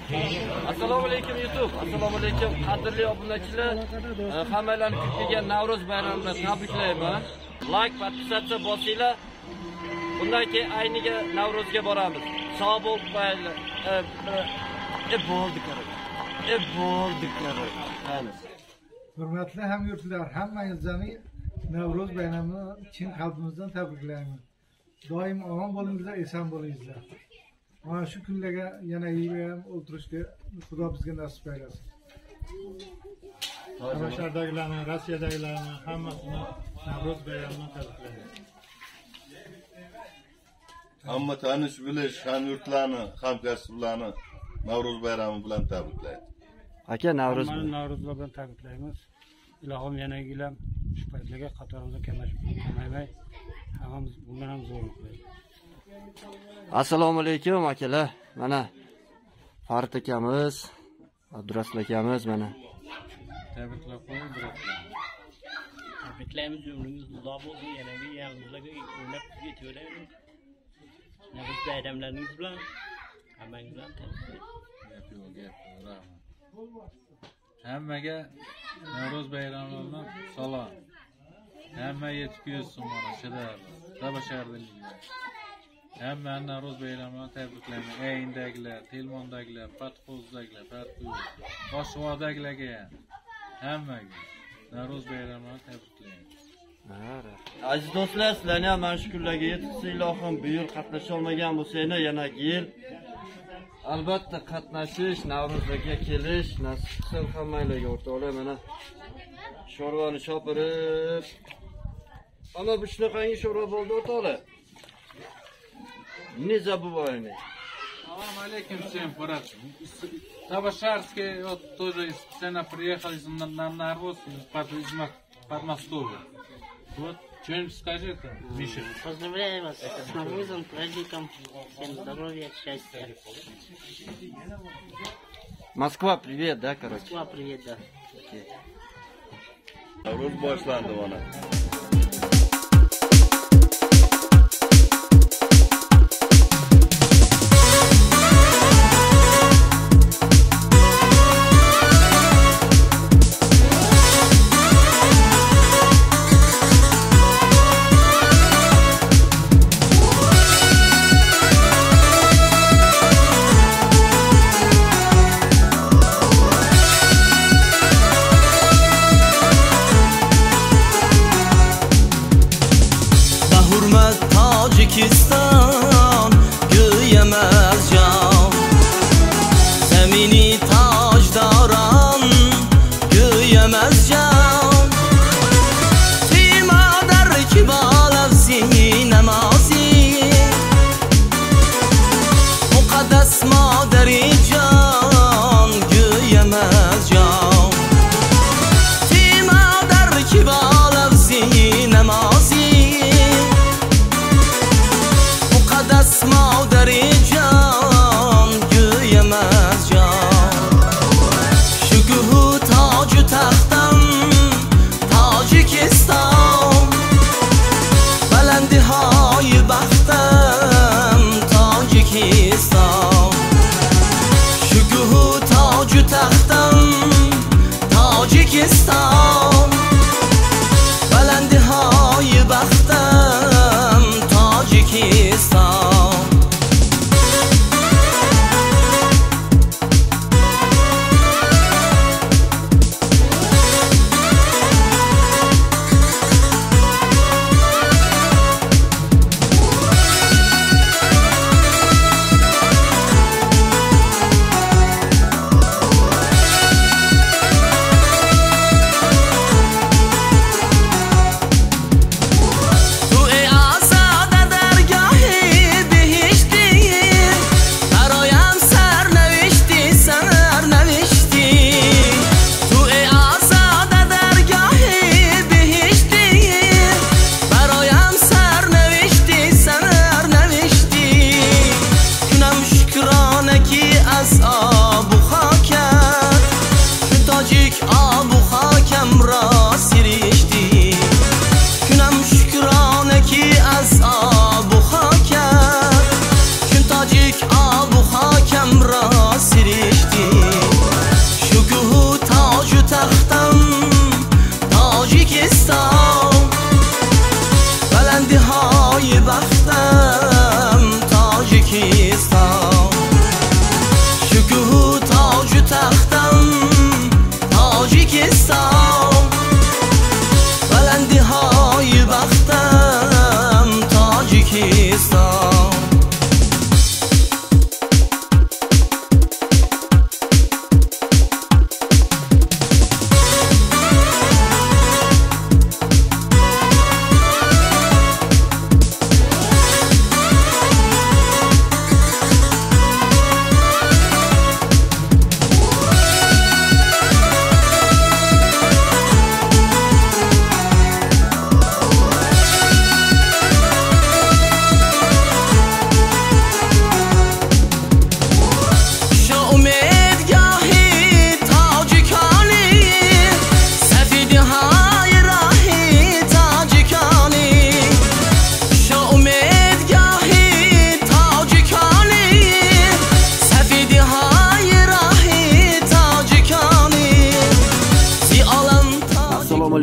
Assalomu alaykum YouTube. Assalomu alaykum qadrli obunachilar. Hammalarni kutgan Navro'z bayramini tabriklayman. Like, podpisatsiya bosinglar. Bundan keyin ayniga Navro'zga boramiz. Sog' bo'linglar. Bo'ldik. Hurmatli hamyurtlar, hammangizni Navro'z bayramini chin qalbimizdan tabriklayman. Doim omon bo'linglar, eson bo'linglar. Mana shu kunlarga yana yeyib o'tirishga Xudo bizga nasib aylasin. Toshlardagilarni, Rossiyadagilarni hammasini Navro'z bayramini tabriklayman. Hamma tanish bilish hamyurtlarni, hamkasblarni Navro'z bayrami bilan tabriklayman. Aka Navro'z bilan tabriklaymiz. Ilohim yana yilham shu paytlarga qatorimizda kamaymay hammamiz bundan ham zo'r qilaylik. Assalomu alaykum akalar. Mana Farid akamiz, Abdurasul akamiz mana. Tabriklab qo'ying, tabriklaymiz, umringiz uzoq bo'lsin, yanagi yangilarga o'ynab ketaveraylik. Navro'z bayramlaringiz bilan hammangiz bilan tabriklayman. Hammaga Navro'z bayramidan salom. Hamma yetib kelsin mana shidab. Tabashardilar. Hamma Navro'z bayramini tabriklayman. Ayindagilar, Telmondagilar, Patxozdagilar, Toshvodagilarga ham hammaga Navro'z bayramini tabriklayman. Aziz do'stlar, sizlarni ham mana shu kunlarga yetibsiz ilohim. Bu yil qatnasha olmagan bo'lsangiz, yana yil albatta qatnashish, Navro'zga kelish nasib qilsin hammanglarga o'rtoqlar. Mana sho'rvani chopirib. Ana bu shunaqangi sho'rva bo'ldi o'rtoqlar. Не забывайте. Assalomu alaykum, всем брат. Табашарский вот тоже специально приехал из Норвоз, под Москвой. Вот, что-нибудь скажи это, Миша. Поздравляю вас с Новым праздником. Всем здоровья, счастья. Moskva, привет, да, короче. Москва, привет, да. Navro'z boshlandi mana.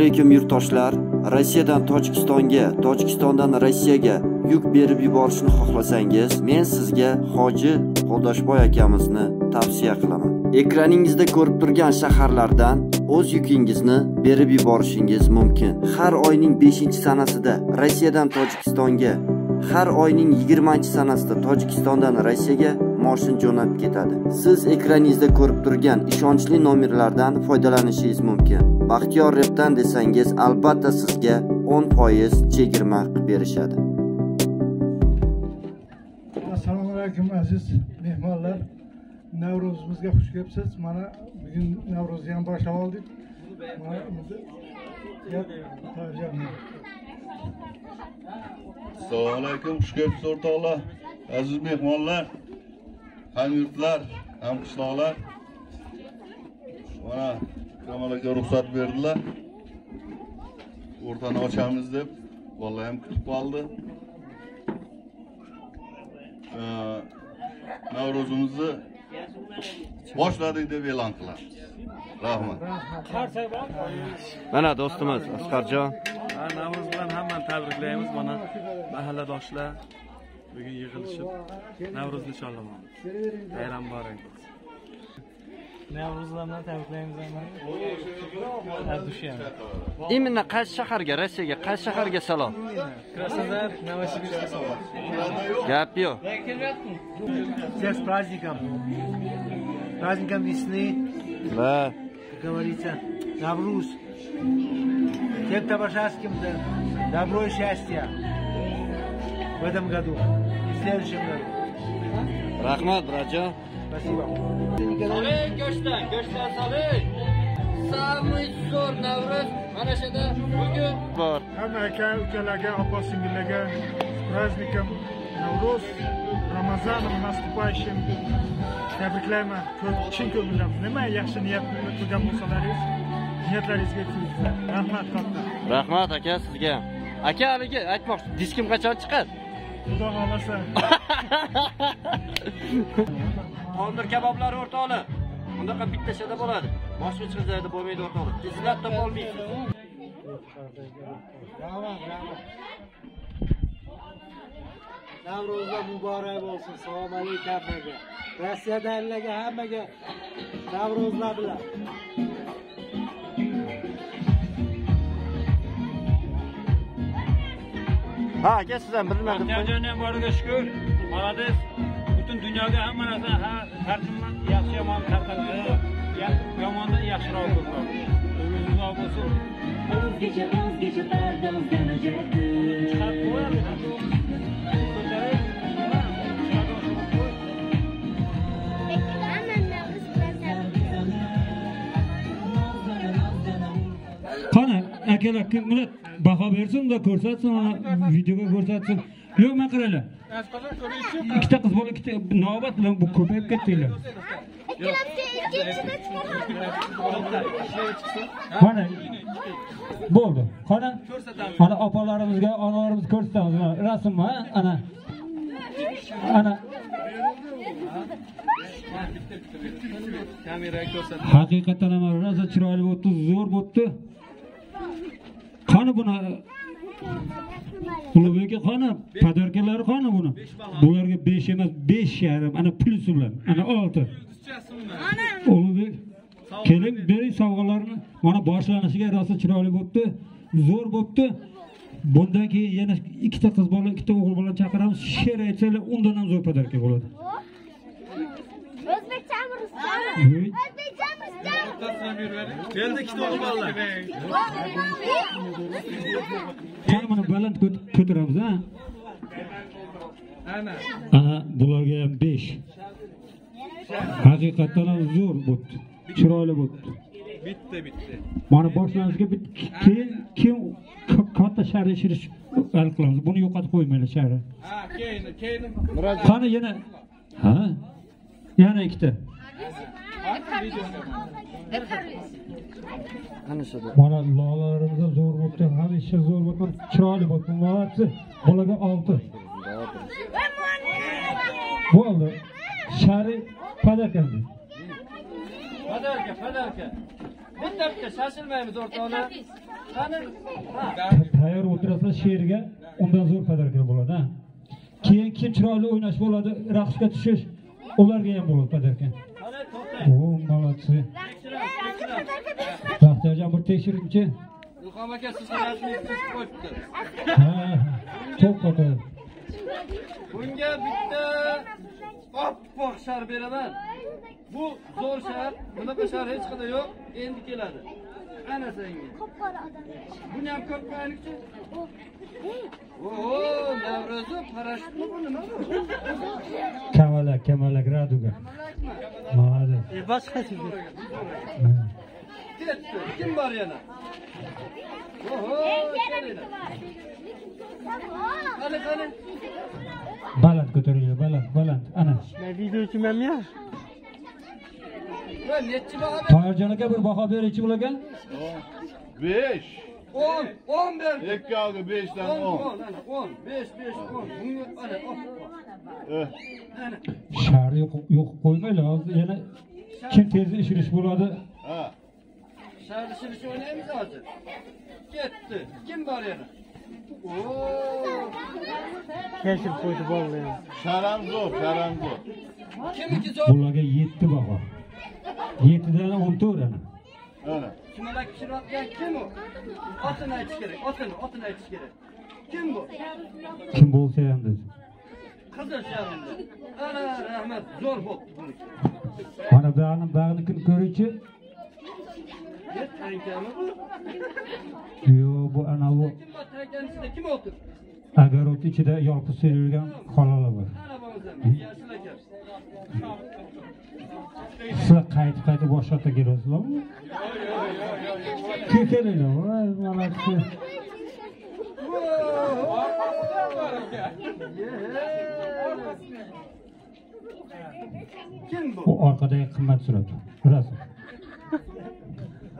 alaykum yurtdoshlar. Rossiyadan Tojikistonga, Tojikistondan Rossiyaga yuk berib yuborishni xohlasangiz, men sizga Hoji Qo'ldashboy akamizni tavsiya qilaman. Ekraningizda ko'rib turgan shaharlardan o'z yukingizni berib yuborishingiz mumkin. Har oyning 5-sanasida Rossiyadan Tojikistonga, har oyning 20-sanasida Tojikistondan Rossiyaga moshin jo'nab ketadi. Siz ekraningizda ko'rib turgan ishonchli nomerlardan foydalanishingiz mumkin. Baxtiyor Repdan desangiz, albatta sizga 10% chegirma qilib berishadi. Assalomu alaykum aziz mehmonlar. Navruzimizga xush kelibsiz. Mana bugun Navro'zni ham boshlab oldik. Mana endi Assalomu alaykum, xush kelibsiz o'rtoqlar, aziz mehmonlar, hamyurtlar, hamqishloqlar. Mana Kamal aka ruxsat berdilar. O'rtani ochamiz deb, vallahi ham kutib qoldi. Navruzimizni boshladik deb e'lon qilamiz. Rahmat. Mana do'stimiz Asqarjon. Navruz bilan hammani tabriklaymiz. Mana mahalladoshlar bugun yig'ilishib Navruz nishonlamoqda. Bayram muborak bo'lsin. Navruz bilan tabriklaymiz hamma. Именно qaysi shaharga, Rossiyaga, qaysi shaharga salom? Krasnodar, Novosibirskga salom. Gap yo'q. Всех с праздником. Праздником весны. Va Как говорится, Навруз. Всем табашарским добро и счастья в этом году и в следующем году. rahmat Brajon. Спасибо. Soling go'shtdan soling. Samый zo'r Navruz mana shunda bugun bor. Hamma aka, ukalarga, opa-singillarga праздником Navruz, Ramazanom наступающим tabriklayman. Chin ko'ngildan nima yaxshi niyat qilgan bo'lsalaringiz, niyatlaringizga yetsin. Rahmat katta. Rahmat aka sizga. Aka haligi aytmoqchi, diskim qachon chiqadi? Xudo xolasa. Qondir kaboblari o'rtoqlar. Bundaqa bitta shada bo'ladi. Boshqa chiqizlarda bo'lmaydi o'rtoqlar. Izlab topa olmaysiz. Navruzlar muborak bo'lsin. Assalomu alaykum hammaga. Rossiyadagilarga hammaga Navruzlar bilan. Ha, aka sizdan bilmadim. Jonjon boriga shukr. Молодец. Butun dunyoga hamma narsa har kimdan yaxshi yomon tarqaladi. Yomondan yaxshiroq bo'lsin. O'zingiz bo'lsin. O'zgacha pardoz kelajakdir. Chiqarib qo'yadi. Qani akalar kim millat baho bersin da ko'rsatsin, videoga ko'rsatsin. Yo'q, men qaraylar. Ikkita qiz bola, ikkita navbat bilan bu ko'payib ketdilar. Qani bo'ldi. Qani ana opalarimizga, onalarimiz ko'rsatamiz. Rasm ha, ana. Kameraga ko'rsat. Haqiqatan ham rosa chiroyli bo'ldi, zo'r bo'ldi. Qani buni Ulug'bek qani padarkalari qani buni? Bularga 5 emas, 5,5, ana plus bilan, ana 6. Ulug'bek keling bering sovg'alarni. Mana boshlanishiga rosa chiroyli bo'ldi, zo'r bo'ldi. Bundan keyin yana ikkita qiz bola, ikkita o'g'il bola chaqiramiz. She'r aytsalar, undan ham zo'r padarka bo'ladi. O'zbekchami, ruschami? O'zbekchami, ruschami? Keldi ikkita o'g'il bolalar. Qani buni baland ko'taramiz, ha? Ana bularga ham 5. Haqiqatan ham zo'r bo'ldi. Chiroyli bo'ldi. Bitta. Mana boshlanishiga keyin katta shahar ishirish hal qilamiz. Buni yo'qotib qo'ymaylik shahar. Ha, keyin. Qani yana? Ha? Yana ikkita. Ana shu. Mana lolalarimiz ham zo'r bo'ldi, hamisha zo'r bo'ldi, chiroyli bo'ldi. Molodsi. Bolaga 6. Bo'ldi. Shari padarkami. Padarka. Bitta shashilmaymiz o'rtoqlar. Tayyor o'tirasa she'rga undan zo'r padarka bo'ladi, ha. Keyin kim chiroyli o'ynash bo'ladi, raqsga tushish, ularga ham bo'ladi padarka. O, молодцы. Baxtiyorjon bir tekshiruvchi. Ilhom aka sizni rasmiy qilib qo'yibdi. Ha, to'xta. Bunga bitta oppoq shar beraman. Bu zo'r shar, bunaqa shar hech qanday yo'q, endi keladi. Ana senga. Buni ham ko'p qo'yaylikchi. Oo, Navro'zi parashyutmi bu nima bu? Kamalak raduga. Молодец. Boshqasi. Ketdi. Kim bor yana? Oho, kelinglar. Qani. Baland ko'taringlar, baland. Ana. Men videochiman ya. Va nechi baho? Toyirjon aka bir baho berchi bularga? 5. 10 ber. 2 oldi 5 dan 10. 10, 5, 10. Bunga ana Ana. Shar yo'q qo'ymanglar, hozir yana kim tez ishirish bo'ladi? Ha. Shar ishirish o'ynaymiz hozir. Ketdi. Kim bor yana? Kelib qo'ydi bolalar. Sharam zo'r. Kimniki zo'r? Bularga 7 baho. 7 dan 14 ana. Ana. Sumalak pishirayotgan kim u? Otini aytish kerak. Otini aytish kerak. Kim bu? Kim bo'lsa ham dedi. Qizil sharmda. Ana rahmat, zo'r bo'pti buniki. Ana bag'nikini ko'ringchi. Tankami bu? Yo'q, bu ana bu. Kim bor tankaning ichida kim o'tirdi? Agarot ichida yolqib serilgan xolalar bor. Ana bo'lsam, yashil aka. Sizlar qaytib boshqa kelasizlarmi? Kelinglar, voy, молодцы. Kim bu? Bu orqadagi qimmat surat. Rasm.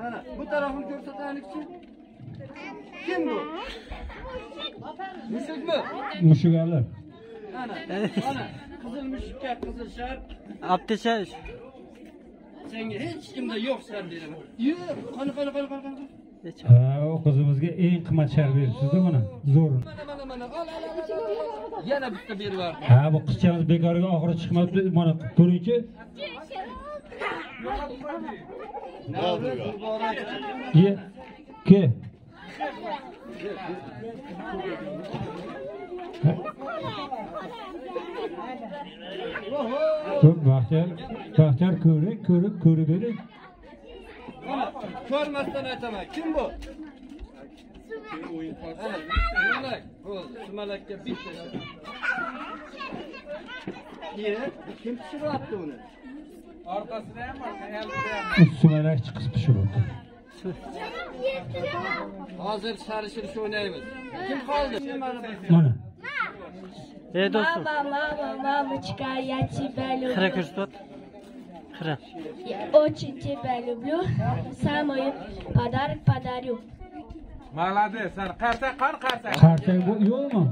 Ana, bu tarafini ko'rsataylikchi. Kim bu? Mushukmi? Mushugalar. Ana, qizil mushukka qizil shar. Aptishash. Senga hech kimda yo'q shar beraman. Yo'q, qani. Ha, o qizimizga eng qimmat shar beribsiz-da mana. Zo'r. Mana. Al. Yana bitta berib yubordim. Ha, bu qizchamiz bekorga oxiri chiqmabdi. Mana ko'ringchi. Ye. Ke. Ko'p Baxtiyor ko'rib bering. Mana, ko'rmasdan aytaman. Kim bu? Sumalakka bitta shar. Kim pishiryapti uni? Orqasida ham bor, Sumalak chiqib pishiribdi. Hozir sarishirish o'ynaymiz. Kim qoldi? Mana. Do'stim. Мамочка, я тебя люблю. Xira ko'rsat. Xira. Я очень тебя люблю. Самый подарок подарю. Молодец, sen qarsak. Qarsak bu yo'qmi?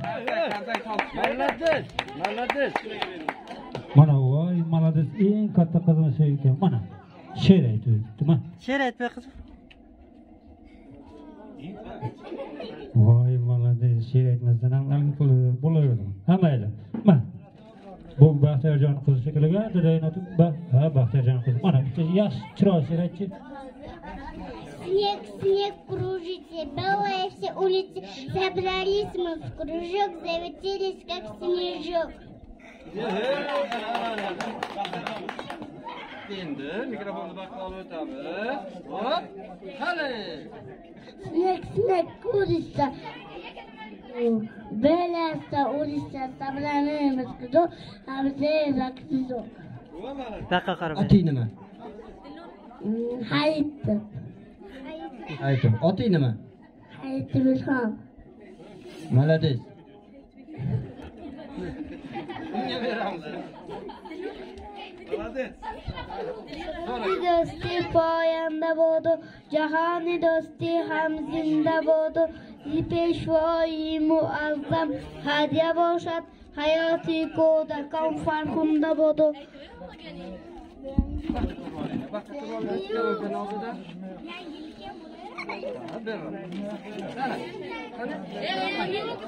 Молодец. Mana voy, молодец, eng katta qizim shu ekan. Mana. She'r aytibdi, mana. She'r aytma qizim. Voy, молодец, she'r aytmasdan ham algi qilib bo'laverdi. Ha mayli. Mana. Bu Baxtiyorjon qizi shekilliga dadayinotib, Baxtiyorjon qizi. Mana bitta yaxshi chiroyli she'r aytchi. Снег кружите, белые все улицы, собрались мы в кружок, завертелись как снежок. Endi mikrofonni boshqa olib o'tamiz. Hop, qani. Снег кружится, белые улицы, собрались в кружок, завертелись как снежок. Baqa qarab. Oting nima? Hayitdim. Aytim. Oting nima? Hayitdim Ilhom. Молодец. Bunga beramiz. Молодец. Do'sti poyanda bo'ldi, jahoni do'sti ham zinda bo'ldi. Peshvoyi muazzam hadya boshad, hayoti ko'da qon farqunda bo'ldi.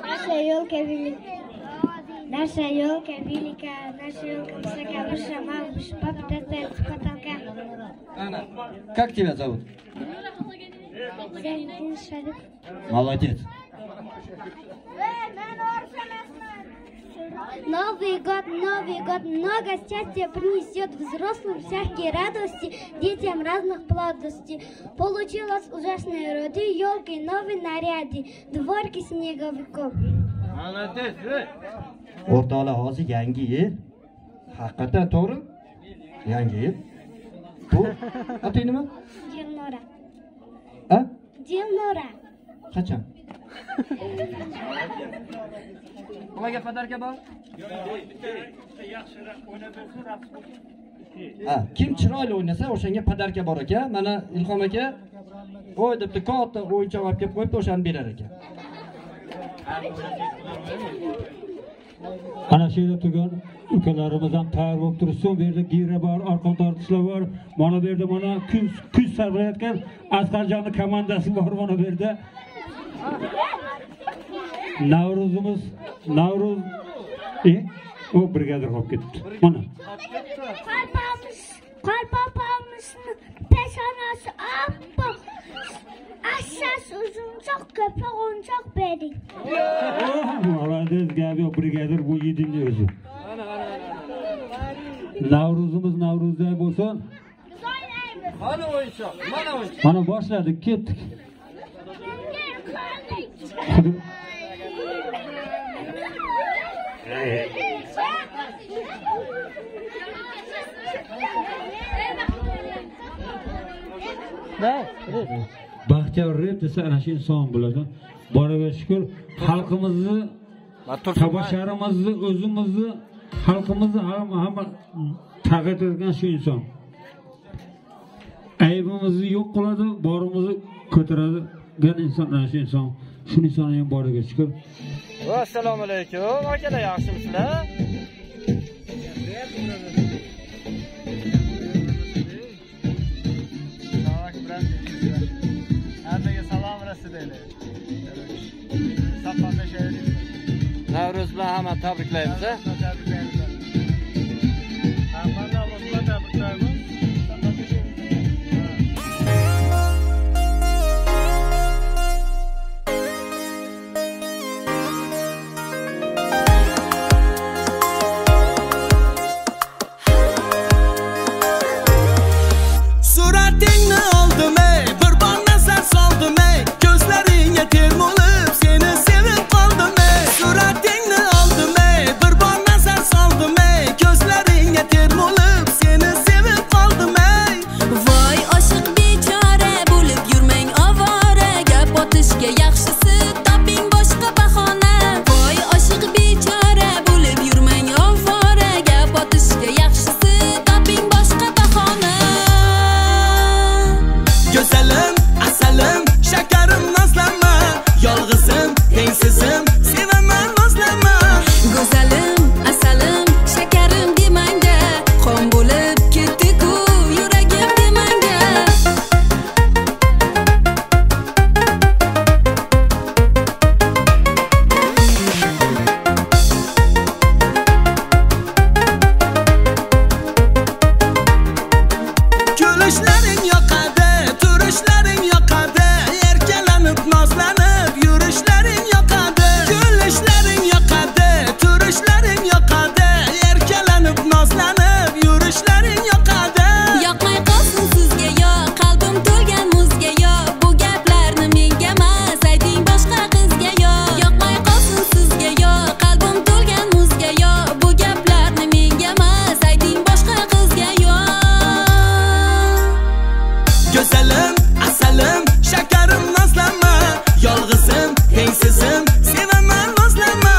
Наша елка велика. Наша елка велика. Наша елка высока, выше мам, выше папы достается с потолка. Как тебя зовут? Зайнудин Шариф. Молодец. Новый год, много счастья принесет взрослым всякие радости, детям разных плодностей. Получилось ужасные роды, елки, новые наряды, дворки снеговиков. Молодец. O'rtoqlar, hozir yangi yil. Haqiqatan to'g'ri? Yangi yil. Bu oting nima? Dilnora. Ha? Dilnora. Qachon? Nimaga podarka bor? Ha, kim chiroyli o'ynasa o'shanga podarka bor ekan. Mana Ilhom aka o'y debdi, katta o'yinchoq olib kelib qo'yibdi, o'shani berar ekan. Ana shu yerda turgan ukalarimiz ham tayyor bo'lib turishsin. Bu yerda gira bor, arqon tortishlar bor. Mana bu yerda mana kuch sarflayotgan Asqarjonning komandasi bor mana bu yerda. Navruz o brigadir olib ketdi. Mana. Qalpapamızın peshonasi oppoq. Ashas uzunchoq, ko'proq o'yinchoq bering. Молодец, gapi brigadir bu yedinchi o'zi. Navruzimiz Navruzday bo'lsin. Mana o'yinchoq, mana o'yinchoq. Mana boshladik, ketdik. Baxtiyor rep desa ana shu inson bo'ladi. Boriga shukr, xalqimizni, tabasharimizni, o'zimizni, xalqimizni hamma taqdir etgan shu inson. Aybimizni yo'q qiladi, borimizni ko'taradigan inson ana shu inson. Shu insonning ham boriga shukr. Assalomu alaykum. Akalar, yaxshimisizlar? Hammaga salom rasidaylar. Safarda shayringiz. Navruz bilan hamma tabriklaymiz. Tabriklaymiz. Hammani Alloh bilan tabriklaymiz. Suratingni oldim ey, bir bor nazar soldim ey, ko'zlaringga termulib seni sevib qoldim ey. Suratingni oldim ey, bir bor nazar soldim ey, ko'zlaringga termulib seni sevib qoldim ey. Voy oshiq bechora bo'lib yurmang ovora, gap otishga yaxshisi toping boshqa bahona. Voy oshiq bechora bo'lib yurmang ovora, gap otishga yaxshisi toping boshqa bahona. Güzelim, asalim, şekerim nazlama, yolg'izim, tengsizim, sevaman nazlama. Güzelim, asalim, şekerim demangda, qon bo'lib ketdi-ku yuragim demangda. Gülüşlerin yoqadi, turuşlerin yoqadi, erkalanib nozlanib yurishlerin yoqadi. Gülüşlerin yoqadi, turuşlerin yoqadi, erkalanib nozlanib yurishlerin yoqadi. Yoqmay qolsin sizga yo, qalbim to'lgan muzga yo, bu gaplarni menga emas, ayting boshqa qizga yo. Yoqmay qolsin sizga yo, qalbim to'lgan muzga yo, bu gaplarni menga emas, ayting boshqa qizga yo. Güzelim, asalim, şekerim nazlama, yolg'izim, tengsizim, sevaman nazlama.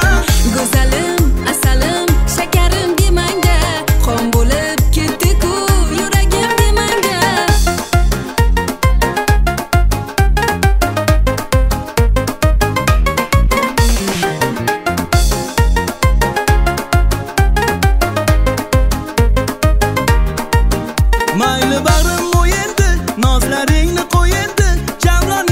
Güzelim, asalim, şekerim demangda, qon bo'lib ketdi-ku yuragim demangda. Mayli bag'rim o'yindi, nozlaringni qo'yindi, Javlon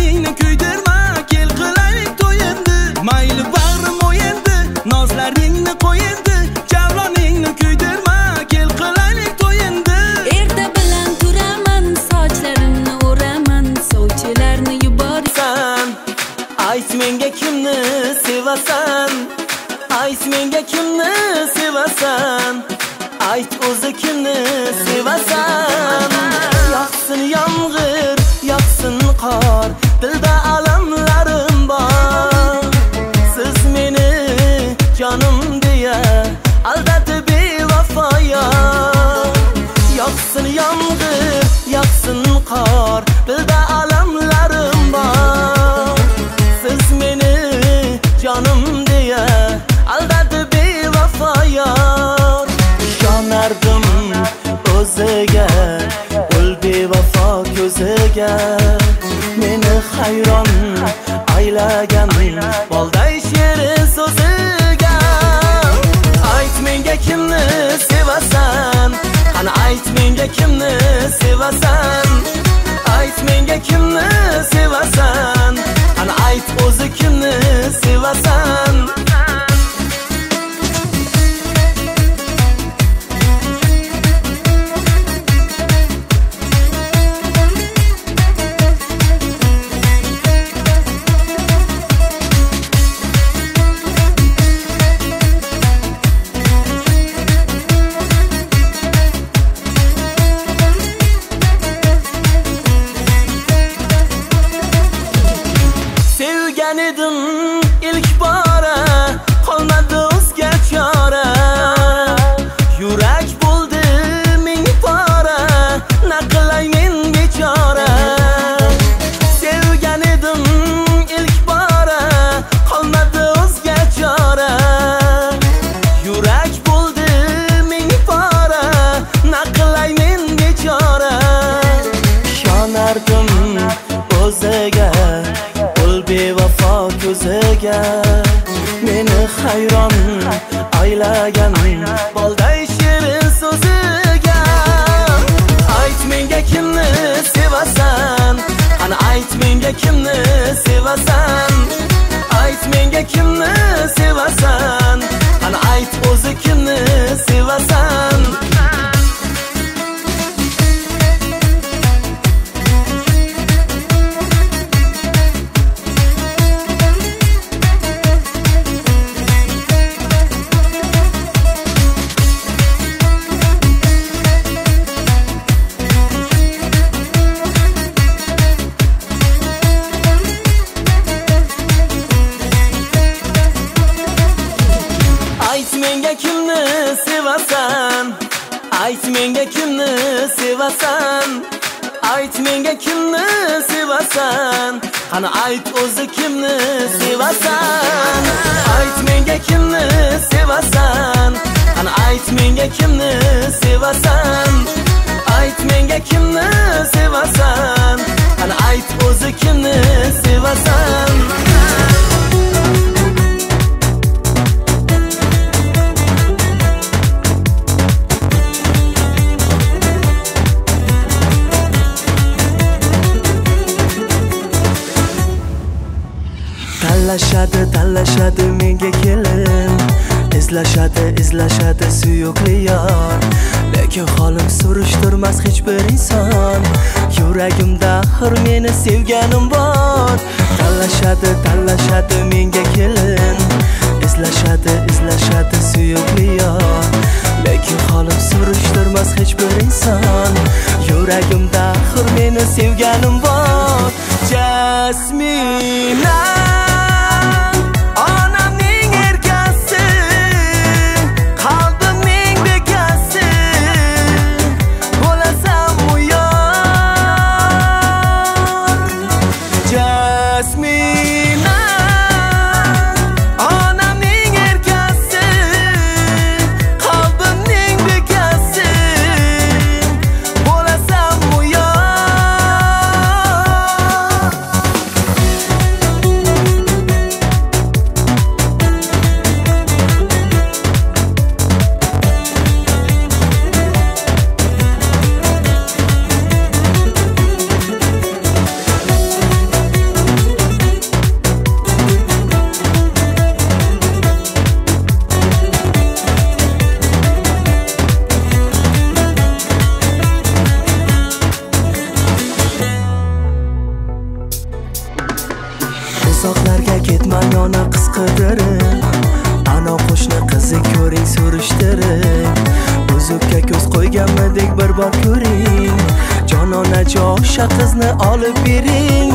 Yağsın yağmur, yağsın qor, dilda alamlarim bor. Siz meni canım deya aldadi bevafo yor. Ishonardim o'ziga, ul bevafo ko'ziga. Meni hayron aylagan bolday shirin so'ziga. Ayt menga kimni sevasan, qani ayt menga kimni sevasan. Ayt menga kimni sevasan, qani ayt o'zi kimni sevasan. Sevgan edim ilk bora, qolmadi o'zga chora. Yurak bo'ldi ming pora, naqlay men bechora. Sevgan edim ilk bora, qolmadi o'zga chora. Yurak bo'ldi ming pora, naqlay men bechora. Ishonardim o'ziga, bevafo ko'ziga. Meni hayron aylagan bolday shirin so'ziga. Ayt menga kimni sevasan, qani ayt menga kimni sevasan. Ayt menga kimni sevasan, qani ayt o'zi kimni sevasan. Ayt menga kimni sevasan, ayt menga kimni sevasan. Ayt menga kimni sevasan, qani ayt o'zi kimni sevasan. Ayt menga kimni sevasan, qani ayt menga kimni sevasan. Ayt menga kimni sevasan, qani ayt o'zi kimni sevasan. Tanlashadi menga kelin, izlashadi suyukli yor. Lekin holim surishtirmas hech bir inson. Yuragimda axir meni sevganim bor. Tanlashadi menga kelin, izlashadi suyukli yor. Lekin holim surishtirmas hech bir inson. Yuragimda axir meni sevganim bor. Jasmina uzoqlarga ketmang ona qisqidirib. Ana qo'shni qizi ko'ring surishtirib. Uzukka ko'z qo'yganmidek bir bor ko'ring. Jonona josha qizni olib bering.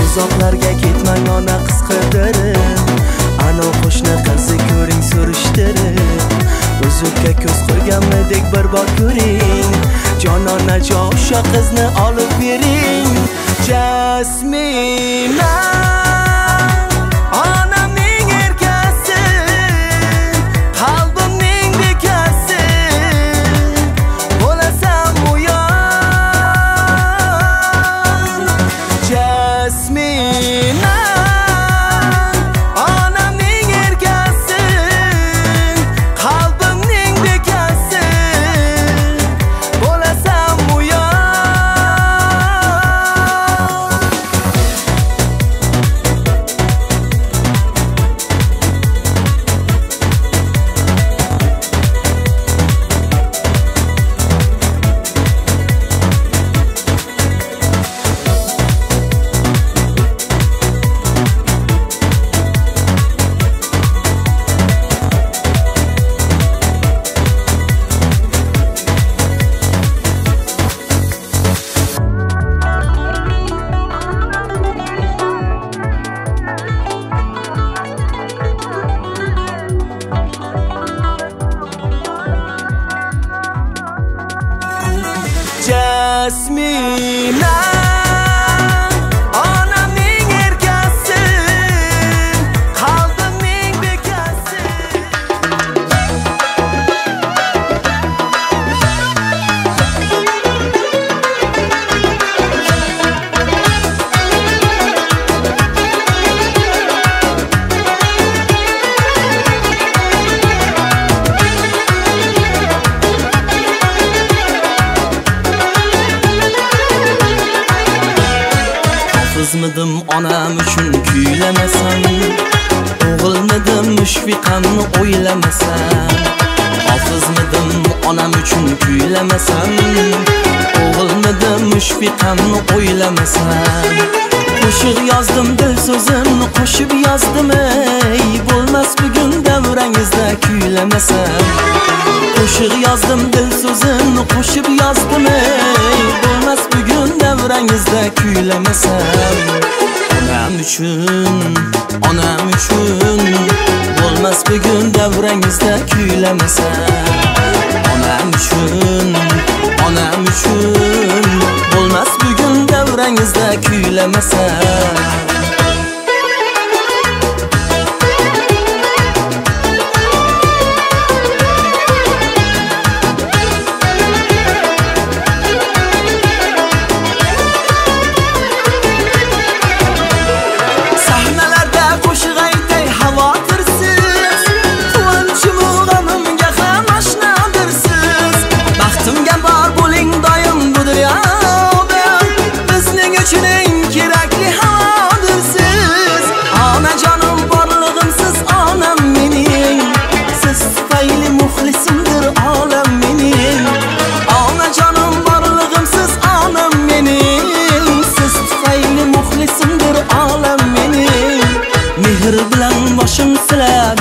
Uzoqlarga ketmang ona qisqidirib. Ana qo'shni qizi ko'ring surishtirib. Uzukka ko'z qo'yganmidek bir bor ko'ring Jonona o'sha qizni olib bering Jasmina onamning erkasi qalbimning bekasi bo'lasan uyon Jasmina onamning erkasi qalbimning bekasi bo'lasan uyon Jasmina onamning erkasi qalbimning bekasi Qizmidim onam uchun kuylamasam O'g'ilmidim mushfiqamni o'ylamasam Hofizmidim onam uchun kuylamasam O'g'ilmidim mushfiqamni o'ylamasam Qo'shiq yozdim dil so'zimni qo'shib yozdim ey Bo'lmas bugun davrangizda kuylamasam Qo'shiq yozdim dil so'zimni qo'shib yozdim ey Bo'lmas bugun davrangizda kuylamasam Onam uchun Bo'lmas bugun davrangizda kuylamasam Onam uchun Bo'lmas bugun davrangizda kuylamasam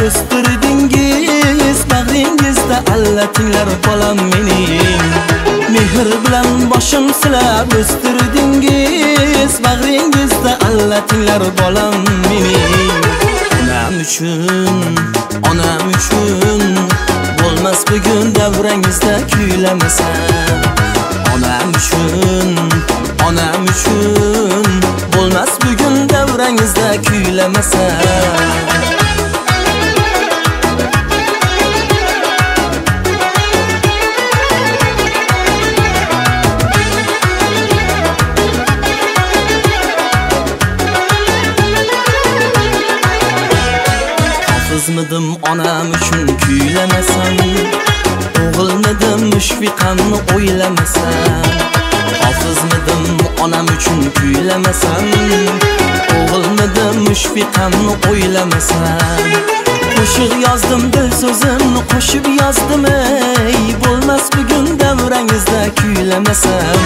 O'stirdingiz bag'ringizda allatinglar bolam mening Mehr bilan boshim silab o'stirdingiz bag'ringizda allatinglar bolam mening Onam uchun Bo'lmas bugun davrangizda kuylamasam Onam uchun Bo'lmas bugun davrangizda kuylamasam Qizmidim onam uchun kuylamasam O'g'ilmidim mushfiqamni o'ylamasam Hofizmidim onam uchun kuylamasam O'g'ilmidim mushfiqamni o'ylamasam Qo'shiq yozdim dil so'zimni qo'shib yozdim ey Bo'lmas bugun davrangizda kuylamasam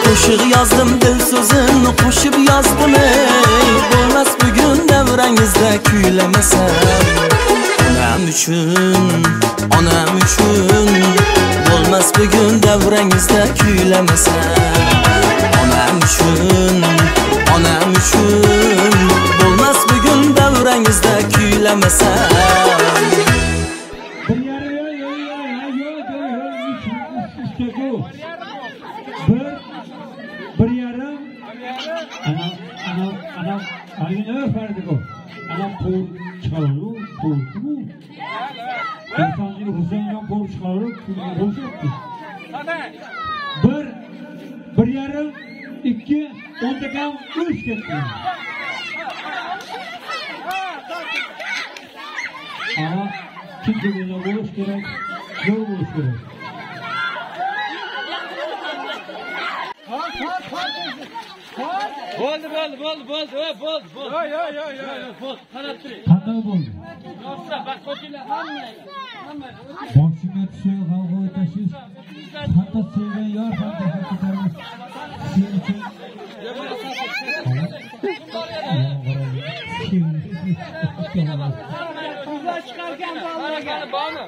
Qo'shiq yozdim dil so'zimni qo'shib yozdim ey Bo'lmas bugun davrangizda kuylamasam Onam uchun Bo'lmas bugun davrangizda kuylamasam Onam uchun Bo'lmas bugun davrangizda kuylamasam Aynen farkı o. Ana pol çıkarıyor, pol bu. İnsancı Hüseyin'den pol çıkarıyor, pol çıktı. Bir yarım, iki, 10 dakika, 3 gitti. Ama kimse böyle buluş gerek, zor buluş gerek. Bo'ldi. Qanday bo'ldi? Yo'qsa baqochilar hamma. Boshingga tushib g'alg'o etashish, hatto sevgan yor ham ko'tarmas. Sen uchun Qizlar chiqargan bormi?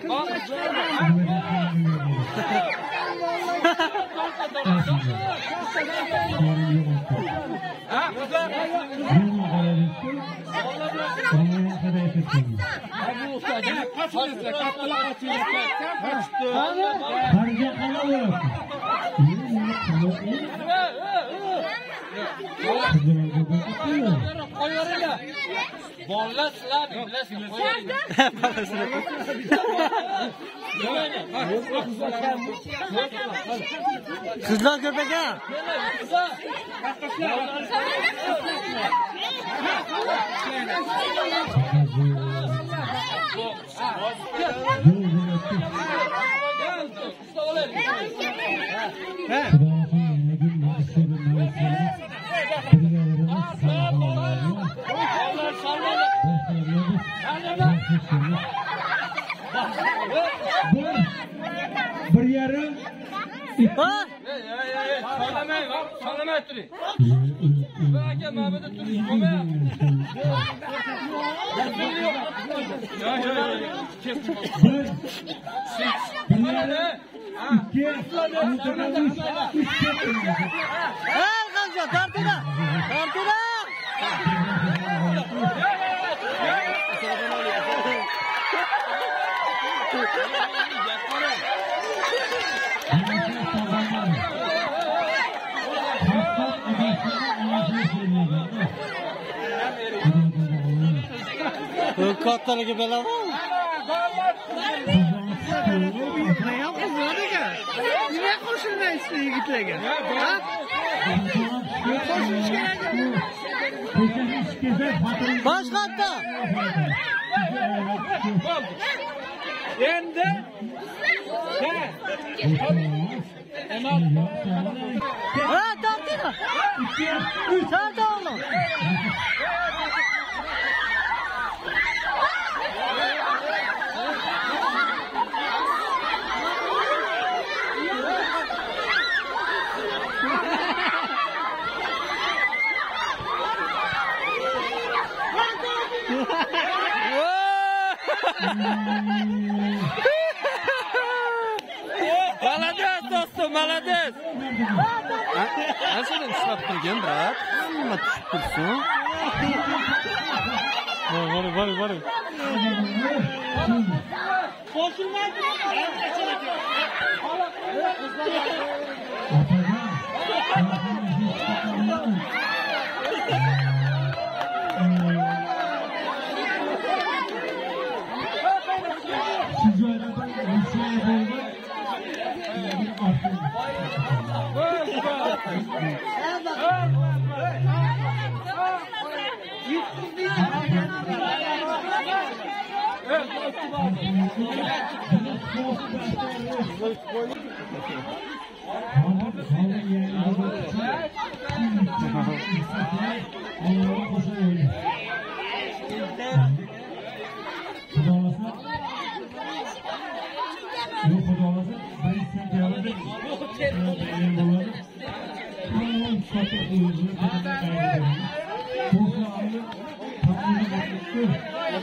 Bolalar sizlar bilasizlar. Qizlar ko'p ekan. Bir yarım. Sanamay turing. Aka mabada turish bo'lmayapti. Kattaligi bilan. Nima qo'shilmaysiz yigitlarga? Boshqatda. Endi Ha, tortida. 3 torta oğlum. Молодец, do'stim, молодец. Aslida ishlab turgan, brat. Hamma tushib tursin.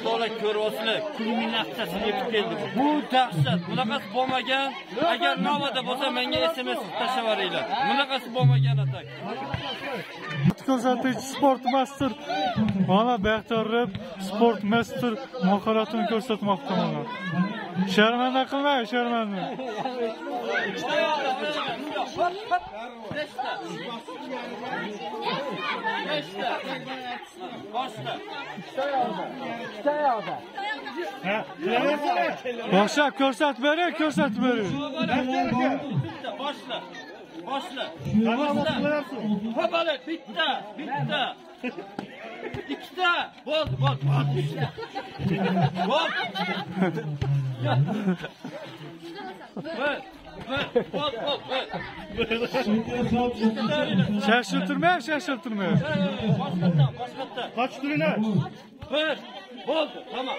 Bor. o'rtoqlar ko'ryapsizlar, kulminatsiyasiga yetib keldi. Bu dahshat, bunaqasi bo'lmagan. Agar navbada bo'lsa, menga SMS tashlaveringlar. Bunaqasi bo'lmagan atak. Ko'rsatuvchi sport master. Mana Baxtiyorov sport master mahoratini ko'rsatmoqda mana. Sharmanda qilmang, sharmanda. Boshla ko'rsatib bering, ko'rsatib bering. Boshla. Boshla. Hopala, bitta. Ikkita. Bo'ldi. Şaşırtırmaya. Boshqatdan. Qochtiringlar. Bo'ldi, tamam.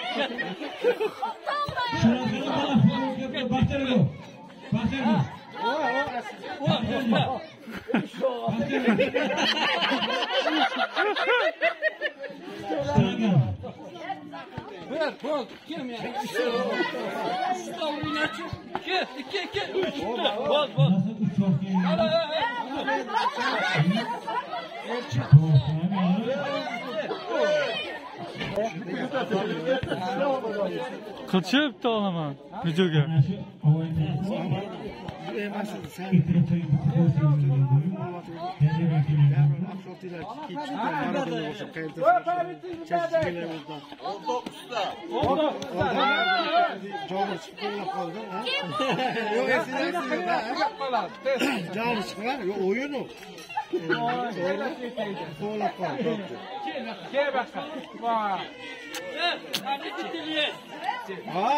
Bol, kim ya? Stavrinacı. İki. Bol. Kaçıp da olamam. Videoga. Canı çıkar, oyunu. Gel bakalım. Vay. Hadi gidelim. Ha?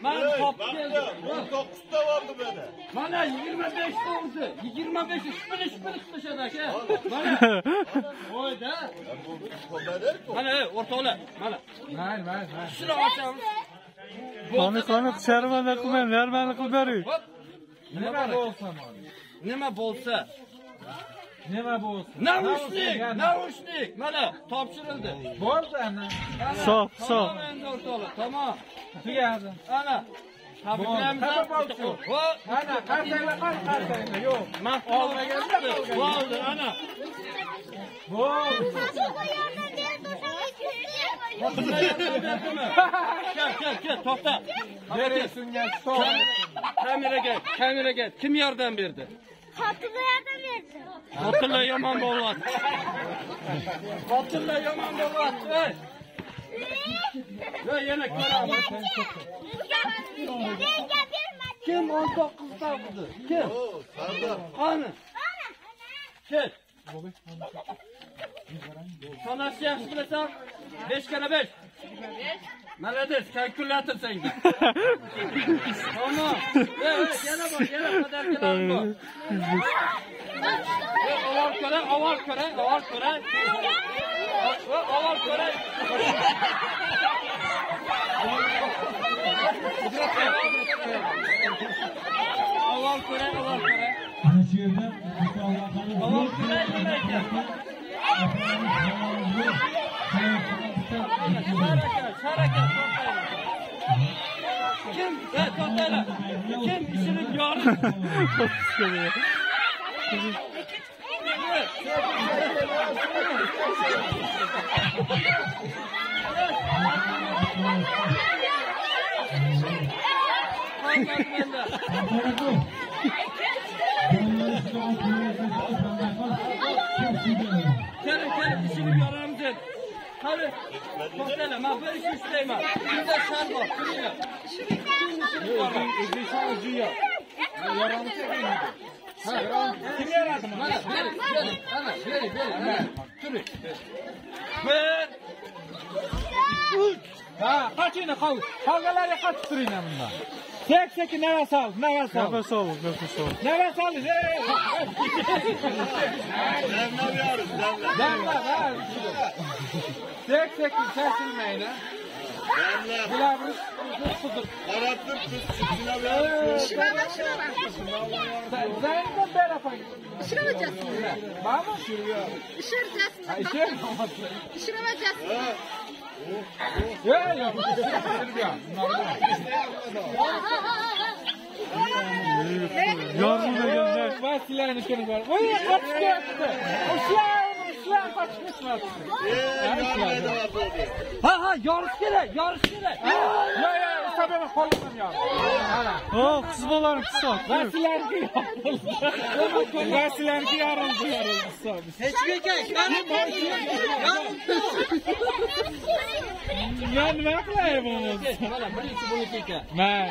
Ben top geldim. 19'da vardı böyle. Bana 25 oldu. 25 şıpır dışarıdaki. Bana. Oyda. Bana ortaola. Bana. Hayır. Şuna açalım. Qani sharmanda qilmang, narmani qilib bering. Nima bo'lsa? Naushnik. Mana topshirildi. Bo'ldi ana. Sof. Endi o'rtoqlar, tamam. Tugadi. Ana. Tabriklaymiz. Ana, qarsayla. Yo'q. Bo'ldi, ana. Gel, to'xta. Neresinga stol. Kameraga. Kim yordam berdi? Xotinlar yordam berdi. Xotinlar yomon bo'lyapti. Voy, yana ko'ramiz. Kim 19 topdi? Kim? Qani? Ket. Sanasi yaxshi bilasan? 5 kara 5. Malades, kalkulyator senga. Tamam. Yana qadarkalar bor. Avval ko'ray. Ana shu yerda Avval ko'ray. Harakat. Kim? To'xtanglar. Kim ishini yorib? Kelin ishini yoramiz. Hadi. To'xtanglar, men bir ish ishlayman. Bizda shart bor. Turinglar. Kim yaradı mı? Turing. Ha, kaçıyla kal. Kavgaları kaç turuyla bundan. Tek nefes al. Nefes al. Nefes al. Demle. Tek sesilmeyin ha. Bilavuz kudur. Arattım kız. Şuna bak. Zaten ben yapayım. İşine bakacaksın. Var mı? İşine bakacaksın. İşe mi? İşine bakacaksın. Yardım edenler. Vasilenikini var. Oy, kaçtı yaptı. Uşlar kaçmışlar. Ha, yarış kerak. Ya, sabah kolum ya. Oh, kız balarım kısa. Vasilenikini yapıldı. Vasilenikini yarıldı. Hiçbir kez. Ben ne yapayım onu? Mana birinchi buniki ekan. Ben.